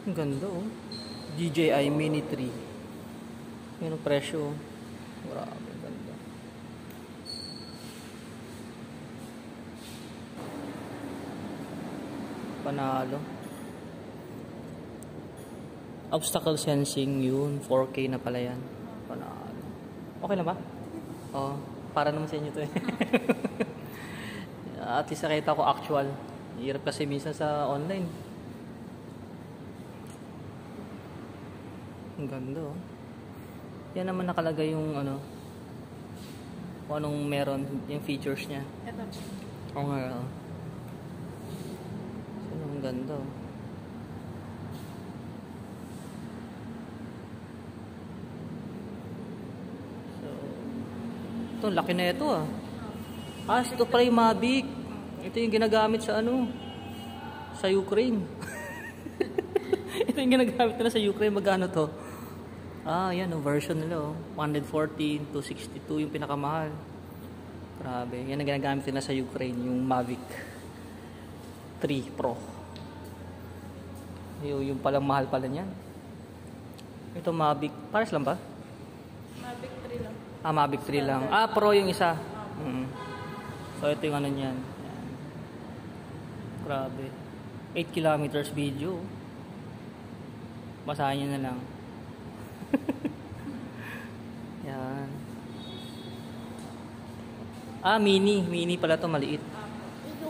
Ang ganda oh. DJI Mini 3. Yan ang presyo. Grabe, ang ganda. Panalo. Obstacle sensing yun. 4K na pala yan. Panalo. Okay na ba? Oo. Para naman sa inyo to eh. At least nakita ko actual. Hirap kasi minsan sa online. Ang ganda oh. Yan naman nakalagay yung ano, kung anong meron, yung features niya. Ito. Oo nga. So, ang ganda oh. So, ito, laki na ito ah. Ito pala yung Mavic. Ito yung ginagamit sa ano, sa Ukraine. Ito yung ginagamit nila sa Ukraine. Magkano to? Yan o, version nila o. 114, 262 yung pinakamahal. Grabe. Yan ang ginagamit nila sa Ukraine, yung Mavic 3 Pro. Yung palang mahal pala niyan. Ito Mavic, pares lang ba? Mavic 3 lang. Mavic 3 lang. Pro yung isa. So ito yung ano niyan. Grabe. 8 kilometers video. Basahin nyo na lang. Yan. Mini. Mini pala to, maliit. Ito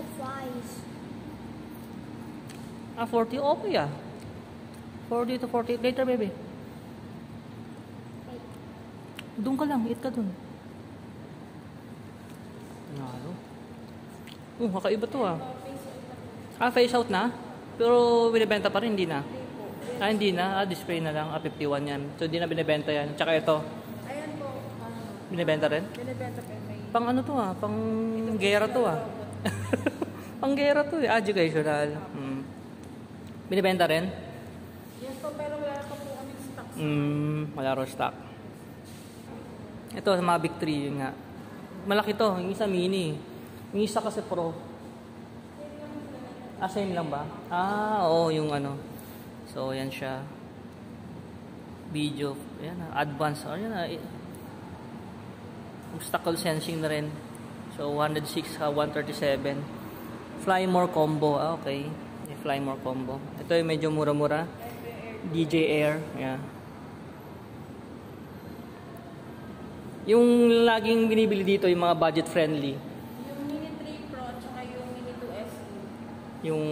5. 40. Okay 40 to 48. Later, baby. Doon ka lang. Eat ka doon. Nalo. Kakaiba to face out na? Pero binibenta pa rin, hindi na? Hindi na. Display na lang. 51 yan. So, hindi na binibenta yan. Tsaka ito. Ayan po. Binibenta rin? Binibenta pa may... Pang ano to pang gera to Pang gera to educational. Binibenta rin? Yes po, pero wala pa po kami stock. Wala rin stock. Ito, Mavic 3 yun nga. Malaki to. Yung isa mini. Yung isa kasi pro. Same lang ba? Oo, yung ano. So, yan siya. Video. Yan advanced. Yan obstacle sensing na rin. So, 106, 137. Fly more combo. Okay. Fly more combo. Ito yung medyo mura-mura. DJ Air. Yeah. Yung laging binibili dito, yung mga budget friendly. Yung Mini 3 Pro, tsaka yung Mini 2 SE. Yung...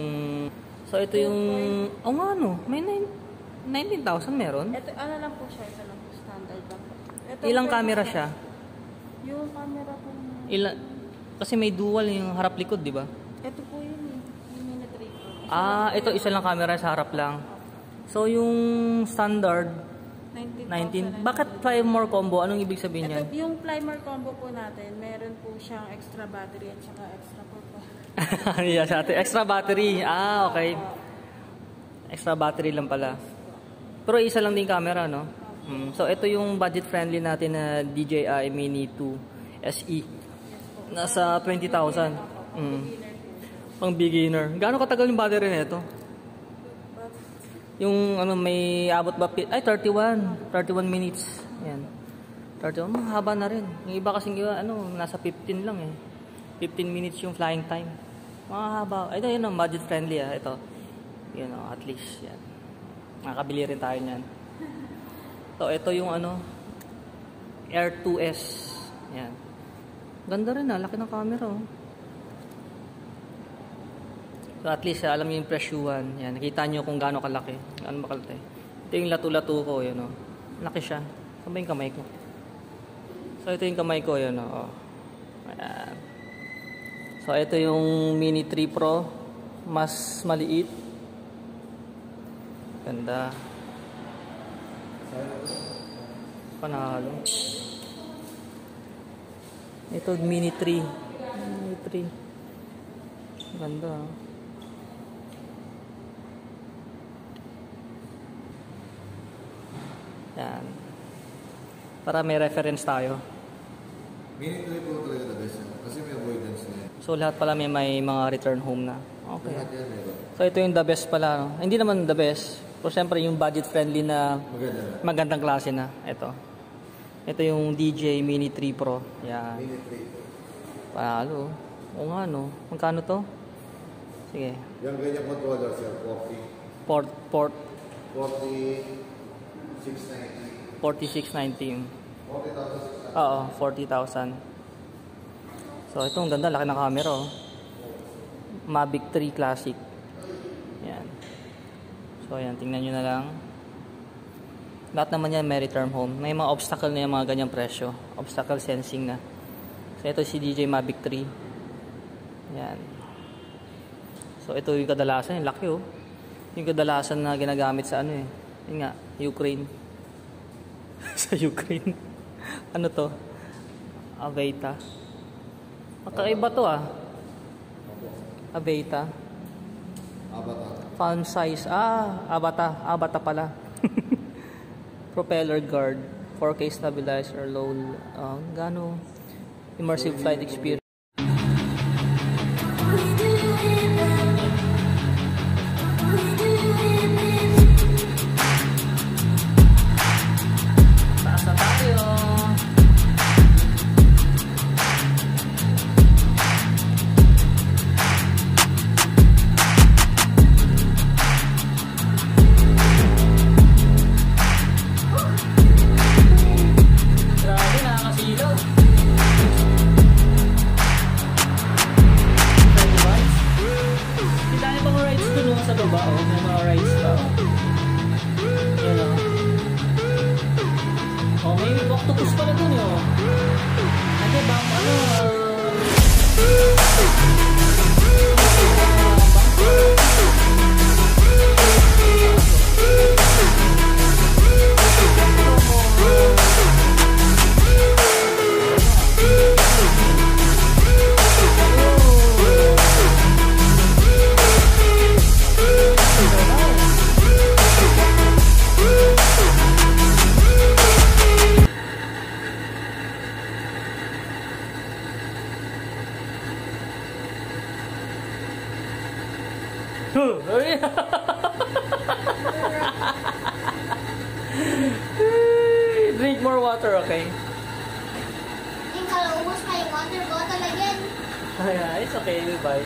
So, ito yung... nga no. May 19,000 meron. Ito, ano lang po siya. Ito lang po, standard lang po. Ito, Ilang camera siya? Yung camera po... Kasi may dual yung harap-likod, di ba? Ito po yun yung Mini 3 Pro. Ito isa lang camera sa harap lang. So, yung standard... 19. Bakit fly more combo? Anong ibig sabihin niyan? Yung fly more combo po natin, meron po siyang extra battery at saka extra po. Yes, extra battery. Okay. Extra battery lang pala. Pero isa lang din camera, no? So, ito yung budget-friendly natin na DJI Mini 2 SE. Nasa 20,000. Pang beginner. Gaano katagal yung battery na ito? Yung ano may abot ba 31 minutes. Yan. 31 mahaba na rin. Yung iba kasing nasa 15 lang 15 minutes yung flying time. Mahaba. Ito yun budget friendly ito. Yun at least yan. Makakabili rin tayo niyan. So ito yung Air 2S. Yan. Ganda rin laki ng camera So at least alam niyo yung presyuhan. Yan, nakita niyo kung gaano kalaki. Gaano makalaki. Ito yung lato-lato ko, Laki siya. Saan ba yung kamay ko? So ito yung kamay ko, Ayan. So ito yung Mini 3 Pro, mas maliit. Ganda. Panalo. Ito Mini 3. Mini 3. Ganda. Yan. Para may reference tayo. Mini 3 Pro talaga the best. Kasi may avoidance na yan. So lahat pala may mga return home na. Okay. Lahat yan meron. So ito yung the best pala. Hindi naman the best. So, syempre, yung budget-friendly na Maganda na. magandang klase na. Ito yung DJ Mini 3 Pro. Yan. Mini 3 po. Panalo. O nga, no? Magkano to? Sige. Yung ganyan controller, sir, 4690. 4690. 40,000. Oo, 40,000. So, ito ang ganda. Laki ng camera, oh. Mavic 3 Classic. Yan. So, yan. Tingnan nyo na lang. Lahat naman yan may return home. May mga obstacle na yung mga ganyang presyo. Obstacle sensing na. So, ito si DJ Mavic 3. Yan. So, ito yung kadalasan. Yung laki, oh. Yung kadalasan na ginagamit sa ano, eh. Yun nga, Ukraine. Sa Ukraine. Ano to? Aveta. Makaiba to, ah. Aveta. Avatar. Palm size. Avata pala. Propeller guard. 4K stabilizer. Low. Gano. Immersive flight experience. Taas na tayo. Grabe, nakakasilaw. Kita niyo bang rides dun, oh, sa baba? Oh, may mga rides pa. Yan, oh. Oh, may octopus pala dun, oh. Ano ba? Drink more water, okay? Yung kalaubos na yung water bottle again. Yeah, it's okay, bye.